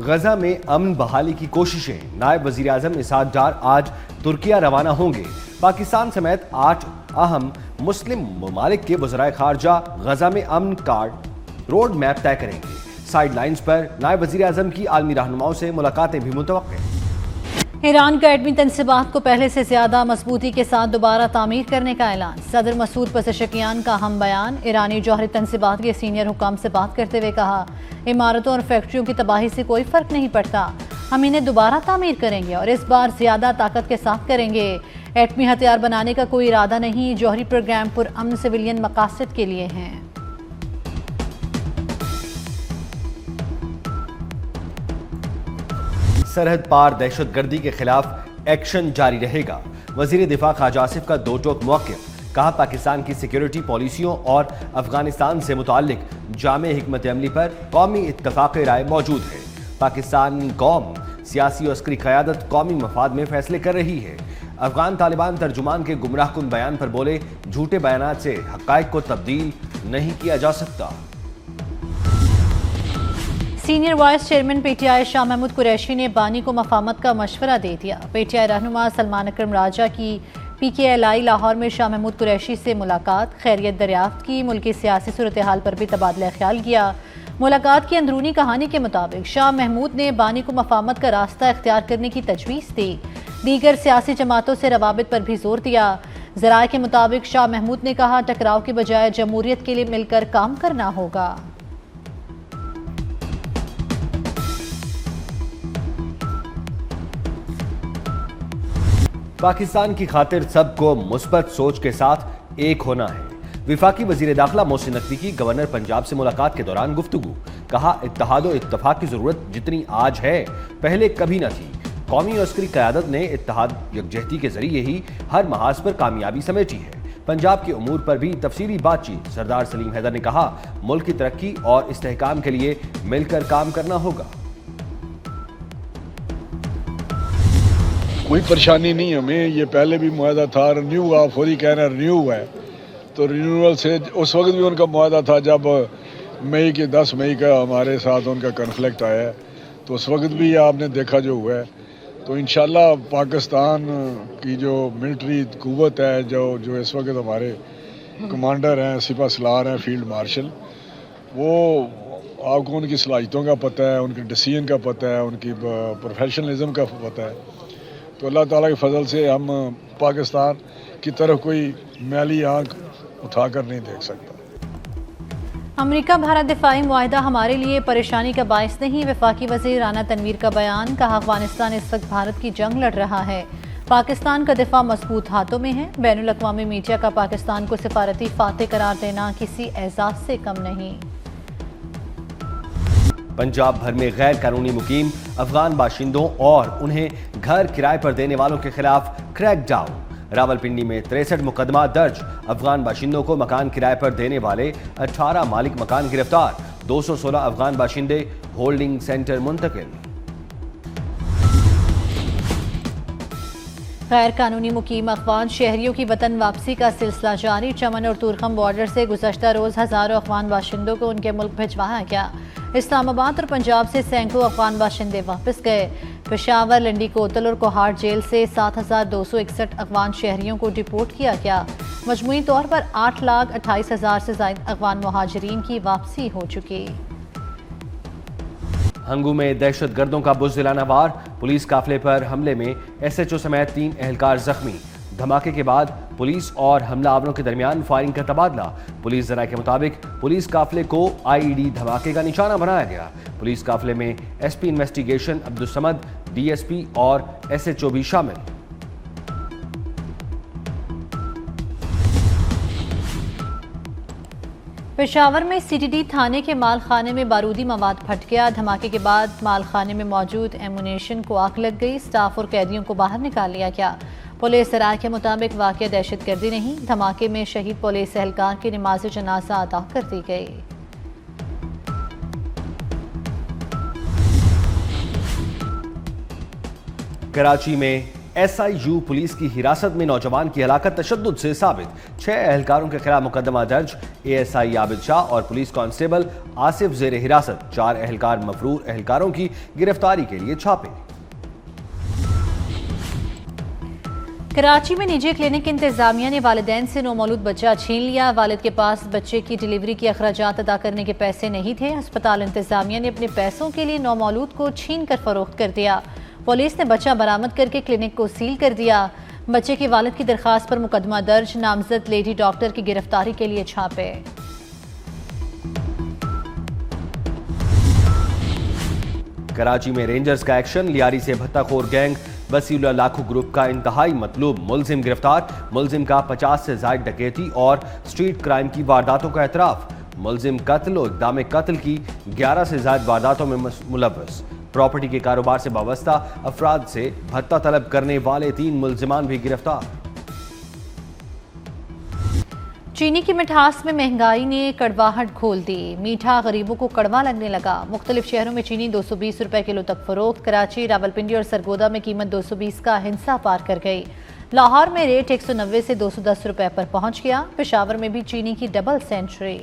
गजा में अमन बहाली की कोशिशें। नायब वजीर आजम इसाक डार आज तुर्किया रवाना होंगे। पाकिस्तान समेत 8 अहम मुस्लिम ममालिक के वज़राए खारजा गजा में अमन का रोड मैप तय करेंगे। साइड लाइन्स पर नायब वजीर आजम की आलमी रहनुमाओं से मुलाकातें भी मुतवक्किल। ईरान का एटमी तंसीबात को पहले से ज्यादा मजबूती के साथ दोबारा तामीर करने का ऐलान। सदर मसूद पज़ेशकियान का हम बयान। ईरानी जौहरी तंसीबात के सीनियर हुकाम से बात करते हुए कहा, इमारतों और फैक्ट्रियों की तबाही से कोई फर्क नहीं पड़ता, हम इन्हें दोबारा तामीर करेंगे और इस बार ज्यादा ताकत के साथ करेंगे। एटमी हथियार बनाने का कोई इरादा नहीं, जौहरी प्रोग्राम पुरअमन सिविलियन मकासद के लिए हैं। सरहद पार दहशतगर्दी के खिलाफ एक्शन जारी रहेगा। वजीर दिफा ख्वाजा आसिफ का दो टोक मौक़िफ़। कहा, पाकिस्तान की सिक्योरिटी पॉलिसियों और अफगानिस्तान से मुताल्लिक जामे हिकमत अमली पर कौमी इत्तफाक़ राय मौजूद है। पाकिस्तानी कौम सियासी और अस्करी क़यादत कौमी मफाद में फैसले कर रही है। अफगान तालिबान तर्जुमान के गुमराहकुन बयान पर बोले, झूठे बयानात से हक़ाइक़ को तब्दील नहीं किया जा सकता। Senior vice chairman PTI Shah Mahmood Qureshi ने बानी को मफामत का मशवरा दे दिया। पीटीआई रहनुमा सलमान अकरम राजा की पीकेएलआई लाहौर में शाह महमूद कुरैशी से मुलाकात, खैरियत दरियाफ्त की, मुल्की सियासी सूरत हाल पर भी तबादला ख्याल किया। मुलाकात की अंदरूनी कहानी के मुताबिक शाह महमूद ने बानी को मफामत का रास्ता इख्तियार करने की तजवीज़ दी। दीगर सियासी जमातों से रवाबित पर भी जोर दिया। ज़राए के मुताबिक शाह महमूद ने कहा, टकराव के बजाय जमहूरियत के लिए मिलकर काम करना होगा। पाकिस्तान की खातिर सबको मुस्बत सोच के साथ एक होना है। विफाकी वजीर दाखिला मोहसिन नकवी की गवर्नर पंजाब से मुलाकात के दौरान गुफ्तगू। कहा, इत्तेहाद और इत्तफाक की जरूरत जितनी आज है पहले कभी न थी। कौमी और अस्करी क़यादत ने इत्तेहाद यकजहती के जरिए ही हर महाज पर कामयाबी समेटी है। पंजाब के उमूर पर भी तफसीली बातचीत। सरदार सलीम हैदर ने कहा, मुल्क की तरक्की और इस्तेहकाम के लिए मिलकर काम करना होगा। कोई परेशानी नहीं हमें, ये पहले भी मुआहदा था, रिन्यू हुआ, फौरी कह रहे हैं रिन्यू हुआ है, तो रिन्यूअल से उस वक्त भी उनका मुआहदा था जब मई के 10 मई का हमारे साथ उनका कन्फ्लिक्ट आया है, तो उस वक्त भी आपने देखा जो हुआ है। तो इंशाल्लाह पाकिस्तान की जो मिलिट्री कुव्वत है, जो इस वक्त हमारे कमांडर हैं, सिपा सलार हैं, फील्ड मार्शल, वो आपको उनकी सलाहियतों का पता है, उनके डिसीजन का पता है, उनकी प्रोफेशनलिज्म का पता है। तो अल्लाह ताला के फजल से हम पाकिस्तान की तरफ कोई मैली आंख उठाकर नहीं देख सकता। अमेरिका भारत दिफाई मुआहिदा हमारे लिए परेशानी का बायस नहीं। वफाकी वज़ीर राना तनवीर का बयान। कहा, अफगानिस्तान इस वक्त भारत की जंग लड़ रहा है, पाकिस्तान का दिफा मजबूत हाथों में है। बैनुल अक़वामी मीडिया का पाकिस्तान को सिफारती फातेह करार देना किसी एजाज से कम नहीं। पंजाब भर में गैर कानूनी मुकीम अफगान बाशिंदों और उन्हें घर किराए पर देने वालों के खिलाफ क्रैकडाउन। रावलपिंडी में 63 मुकदमा दर्ज। अफगान बाशिंदों को मकान किराए पर देने वाले 18 मालिक मकान गिरफ्तार। 216 अफगान बाशिंदे होल्डिंग सेंटर मुंतकिल। गैर कानूनी मुकीम अफगान शहरियों की वतन वापसी का सिलसिला जारी। चमन और तुरखम बॉर्डर से गुज़श्ता रोज़ हज़ारों अफगान बाशिंदों को उनके मुल्क भिजवाया गया। इस्लामाबाद और पंजाब से सैकड़ों अफगान बाशिंदे वापस गए। पेशावर, लंडी कोतल और कोहाट जेल से 7,261 अफगान शहरियों को डिपोर्ट किया गया। मजमूई तौर पर 8,28,000 से ज़ायद अफगान मुहाजिरीन की वापसी हो चुकी। हंगू में दहशतगर्दों का बुज़दिलाना वार। पुलिस काफिले पर हमले में एसएचओ समेत 3 एहलकार जख्मी। धमाके के बाद पुलिस और हमलावरों के दरमियान फायरिंग का तबादला। पुलिस ज़राए के मुताबिक पुलिस काफिले को आईईडी धमाके का निशाना बनाया गया। पुलिस काफिले में SP investigation Abdul Samad, DSP और एसएचओ भी शामिल। पेशावर में सीटीडी थाने के मालखाने में बारूदी मवाद फट गया। धमाके के बाद मालखाने में मौजूद एमुनेशन को आग लग गई। स्टाफ और कैदियों को बाहर निकाल लिया गया। पुलिस राय के मुताबिक वाकया दहशतगर्दी नहीं, धमाके में शहीद पुलिस एहलकार की नमाज जनाजा अदा कर दी गई। कराची में SIU पुलिस की हिरासत में नौजवान की हलाकत तशद्दुद से साबित, 6 एहलकारों के खिलाफ मुकदमा दर्ज। ASI आबिद शाह और पुलिस कांस्टेबल आसिफ जेर हिरासत, 4 एहलकार मफरूर एहलकारों की गिरफ्तारी के लिए छापे। कराची में निजी क्लिनिक इंतजामिया ने वालिदैन से नौमौलूद बच्चा छीन लिया। वालिद के पास बच्चे की डिलीवरी के अखराजात अदा करने के पैसे नहीं थे। अस्पताल इंतजामिया ने अपने पैसों के लिए नौमौलूद को छीन कर फरोख्त कर दिया। पुलिस ने बच्चा बरामद करके क्लिनिक को सील कर दिया। बच्चे के वालिद की दरखास्त पर मुकदमा दर्ज, नामजद लेडी डॉक्टर की गिरफ्तारी के लिए छापे। कराची में रेंजर्स का एक्शन, लियारी से भत्ताखोर गैंग वसीउल्लाह लाखू ग्रुप का इंतहाई मतलूब मुलजिम गिरफ्तार। मुलजिम का 50 से ज्यादा डकैती और स्ट्रीट क्राइम की वारदातों का एतराफ। मुलजिम कत्ल और इक़दाम कत्ल की 11 से ज्यादा वारदातों में मुलव्वस। प्रॉपर्टी के कारोबार से वाबस्ता अफराद से भत्ता तलब करने वाले 3 मुलजिमान भी गिरफ्तार। चीनी की मिठास में महंगाई ने कड़वाहट खोल दी। मीठा गरीबों को कड़वा लगने लगा। मुख्तलिफ शहरों में चीनी 220 रुपए किलो तक फरोख्त। कराची, रावलपिंडी और सरगोदा में कीमत 220 का हिंसा पार कर गई। लाहौर में रेट 190 से 210 रुपए पर पहुंच गया। पेशावर में भी चीनी की डबल सेंचुरी।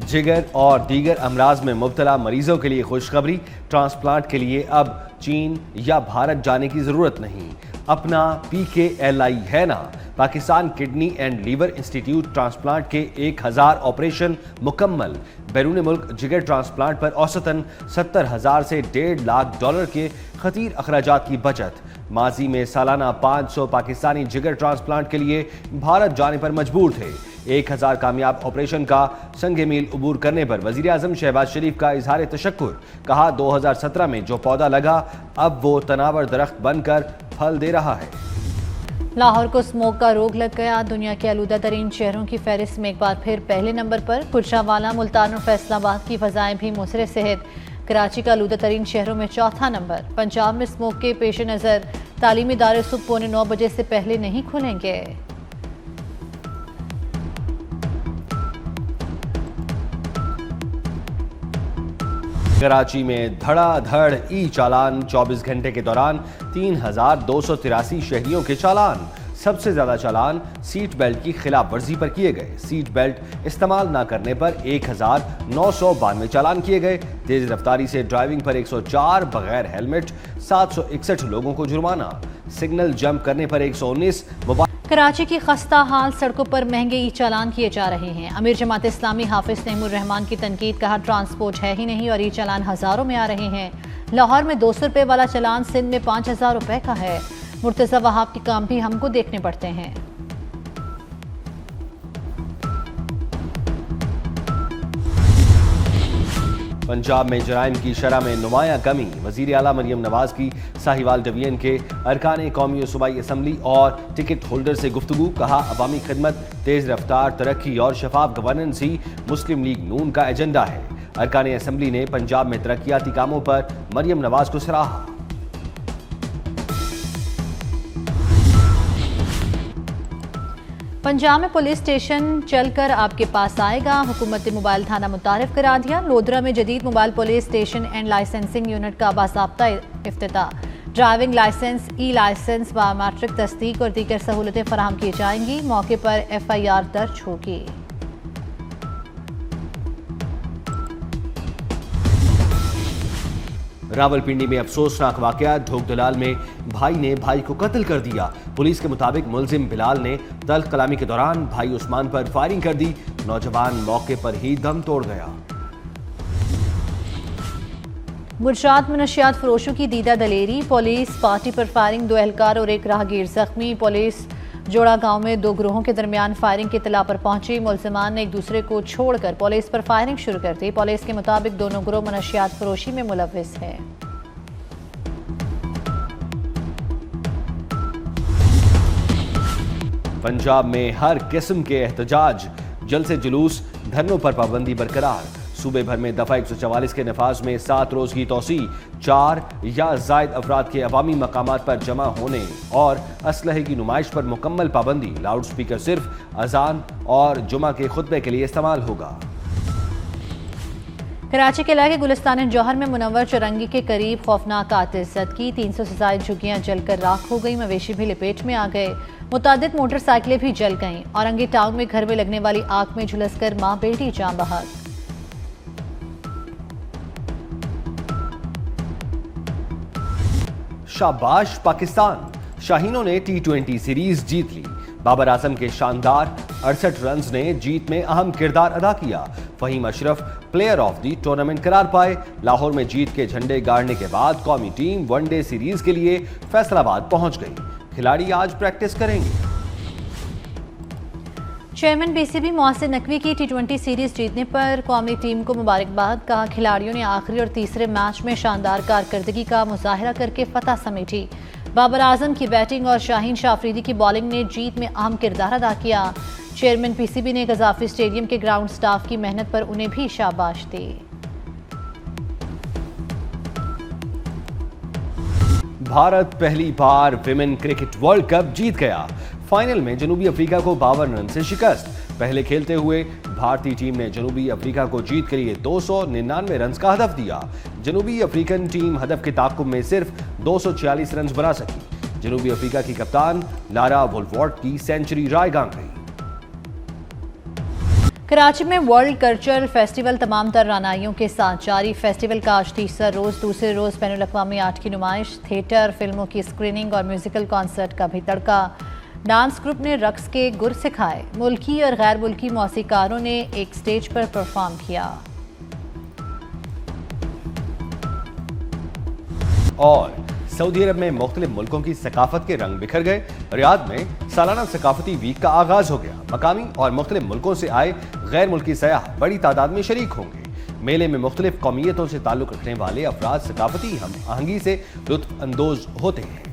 जिगर और दीगर अमराज में मुब्तला मरीजों के लिए खुशखबरी, ट्रांसप्लांट के लिए अब चीन या भारत जाने की जरूरत नहीं, अपना PKLI है ना। Pakistan kidney and liver institute transplant के 1000 ऑपरेशन मुकम्मल। बैरून मुल्क जिगर ट्रांसप्लांट पर औसतन 70,000 से $1.5 लाख के खतीर अखराजात की बचत। माजी में सालाना 500 पाकिस्तानी जिगर ट्रांसप्लांट के लिए भारत जाने पर मजबूर थे। 1000 कामयाब ऑपरेशन का संगे मील उबूर करने पर वजीर आजम शहबाज शरीफ का इजहार तशक्कुर। कहा 2017 में जो पौधा लगा अब वो तनावर दरख्त बनकर फल दे रहा है। लाहौर को स्मोक का रोग लग गया। दुनिया के आलूदा तरीन शहरों की फहरिस्त में एक बार फिर पहले नंबर पर गुजरांवाला, मुल्तान और फैसलाबाद की फजाएं भी मुसरे सेहत। कराची का आलूदा तरीन शहरों में चौथा नंबर। पंजाब में स्मोक के पेश नज़र तालीमी इदारे सुबह 8:45 बजे से पहले नहीं खुलेंगे। कराची में धड़ाधड़ ई चालान, 24 घंटे के दौरान 3283 शहरियों के चालान। सबसे ज्यादा चालान सीट बेल्ट की खिलाफ वर्जी पर किए गए। सीट बेल्ट इस्तेमाल न करने पर 1992 चालान किए गए। तेज रफ्तारी से ड्राइविंग पर 104, बगैर हेलमेट 761 लोगों को जुर्माना। सिग्नल जंप करने पर 119। कराची की खस्ता हाल सड़कों पर महंगे ई चालान किए जा रहे हैं। अमीर जमात इस्लामी हाफिज नईमुर रहमान की तनकीद, कहा ट्रांसपोर्ट है ही नहीं और ई चालान हजारों में आ रहे हैं। लाहौर में 200 रुपए वाला चालान सिंध में 5000 रुपए का है। मुर्तजा वहाब के काम भी हमको देखने पड़ते हैं। पंजाब में जराइम की शरह में नुमाया कमी। वजीर आला मरियम नवाज की साहिवाल डिवीजन के अरकान कौमी और सूबाई असम्बली और टिकट होल्डर से गुफ्तगू। कहा अवामी खिदमत, तेज रफ्तार तरक्की और शफाफ गवर्नेंस ही मुस्लिम लीग नून का एजेंडा है। अरकान असम्बली ने पंजाब में तरक्याती कामों पर मरियम नवाज को सराहा। पंजाब में पुलिस स्टेशन चलकर आपके पास आएगा। हुकूमत ने मोबाइल थाना मुतारिफ करा दिया। लोधरा में जदीद mobile police station and licensing unit का बाज़ाब्ता इफ्तिताह। ड्राइविंग लाइसेंस, ई लाइसेंस, बायोमेट्रिक तस्दीक और दीगर सहूलतें फराहम की जाएंगी। मौके पर FIR दर्ज होगी। रावलपिंडी में अफसोसनाक वाकया, ढोक दलाल में भाई ने भाई को कत्ल कर दिया। पुलिस के मुताबिक मुलजिम बिलाल ने तल्ख कलामी के दौरान भाई उस्मान पर फायरिंग कर दी। नौजवान मौके पर ही दम तोड़ गया। गुजरात में नशियात फरोशों की दीदा दलेरी। पुलिस पार्टी पर फायरिंग, 2 एहलकार और 1 राहगीर जख्मी। पुलिस जोड़ा गांव में 2 गिरोहों के दरमियान फायरिंग की इत्तला पर पहुंची। मुलजिमान ने एक दूसरे को छोड़कर पुलिस पर फायरिंग शुरू कर दी। पुलिस के मुताबिक दोनों गिरोह मनशियात फरोशी में मुलव्विस हैं। पंजाब में हर किस्म के एहतजाज, जलसे जुलूस, धरनों पर पाबंदी बरकरार। सूबे भर में दफा 144 के नफाज में 7 रोज की तोसी। 4 या जायद अफराद के अवामी मकामात पर जमा होने और असलहे की नुमाइश पर मुकम्मल पाबंदी। लाउड स्पीकर सिर्फ अजान और जुमा के खुतबे के लिए इस्तेमाल होगा। कराची के इलाके गुलिस्तान जौहर में मुनव्वर चौरंगी के करीब खौफनाक आतिश ज़द की 300 से ज़ायद झुग्गियाँ जलकर राख हो गई, मवेशी भी लपेट में आ गए, मुतादिद मोटरसाइकिलें भी जल गईं। औरंगी टाउन में घर में लगने वाली आग में झुलसकर मां बेटी जान बहक। शाबाश पाकिस्तान, शाहीनों ने T20 सीरीज जीत ली। बाबर आजम के शानदार 68 रन्स ने जीत में अहम किरदार अदा किया। Faheem Ashraf player of the tournament करार पाए। लाहौर में जीत के झंडे गाड़ने के बाद कौमी टीम वनडे सीरीज के लिए फैसलाबाद पहुंच गई। खिलाड़ी आज प्रैक्टिस करेंगे। चेयरमैन पीसीबी मोहसिन नकवी की T20 सीरीज जीतने पर कौमी टीम को मुबारकबाद। कहा खिलाड़ियों ने आखिरी और तीसरे मैच में शानदार कारकर्दगी का मुजाहिरा करके फतह समेटी। बाबर आजम की बैटिंग और शाहीन शाह अफरीदी की बॉलिंग ने जीत में अहम किरदार अदा किया। चेयरमैन पीसीबी ने गजाफी स्टेडियम के ग्राउंड स्टाफ की मेहनत पर उन्हें भी शाबाश दी। भारत पहली बार विमेन क्रिकेट वर्ल्ड कप जीत गया। फाइनल में जनूबी अफ्रीका को 52 रन से शिकस्त। पहले खेलते हुए भारतीय टीम ने जनूबी अफ्रीका को जीत के लिए 299 रन का हदफ दिया। जनूबी अफ्रीकन टीम हदफ के ताकुब में सिर्फ 246 रन बना सकी। जनूबी अफ्रीका की कप्तान लारा वोल्वर्ट की सेंचुरी रायगां गई। कराची में वर्ल्ड कल्चरल फेस्टिवल तमाम तर रानाइयों के साथ जारी। फेस्टिवल का आज तीसरा रोज, दूसरे रोज बैनुल अक़वामी आर्ट की नुमाइश, थिएटर, फिल्मों की स्क्रीनिंग और म्यूजिकल कॉन्सर्ट का भी तड़का। डांस ग्रुप ने रक्स के गुर सिखाए। मुल्की और गैर मुल्की मौसीकारों ने एक स्टेज पर परफॉर्म किया। और सऊदी अरब में मुख्तलिफ मुल्कों की सकाफत के रंग बिखर गए। रियाद में सालाना सकाफती वीक का आगाज हो गया। मकामी और मुख्तलिफ मुल्कों से आए गैर मुल्की सयाह बड़ी तादाद में शरीक होंगे। मेले में मुख्तलिफ कौमियतों से ताल्लुक रखने वाले अफराद सकाफती हम आहंगी से लुत्फ अंदोज होते हैं।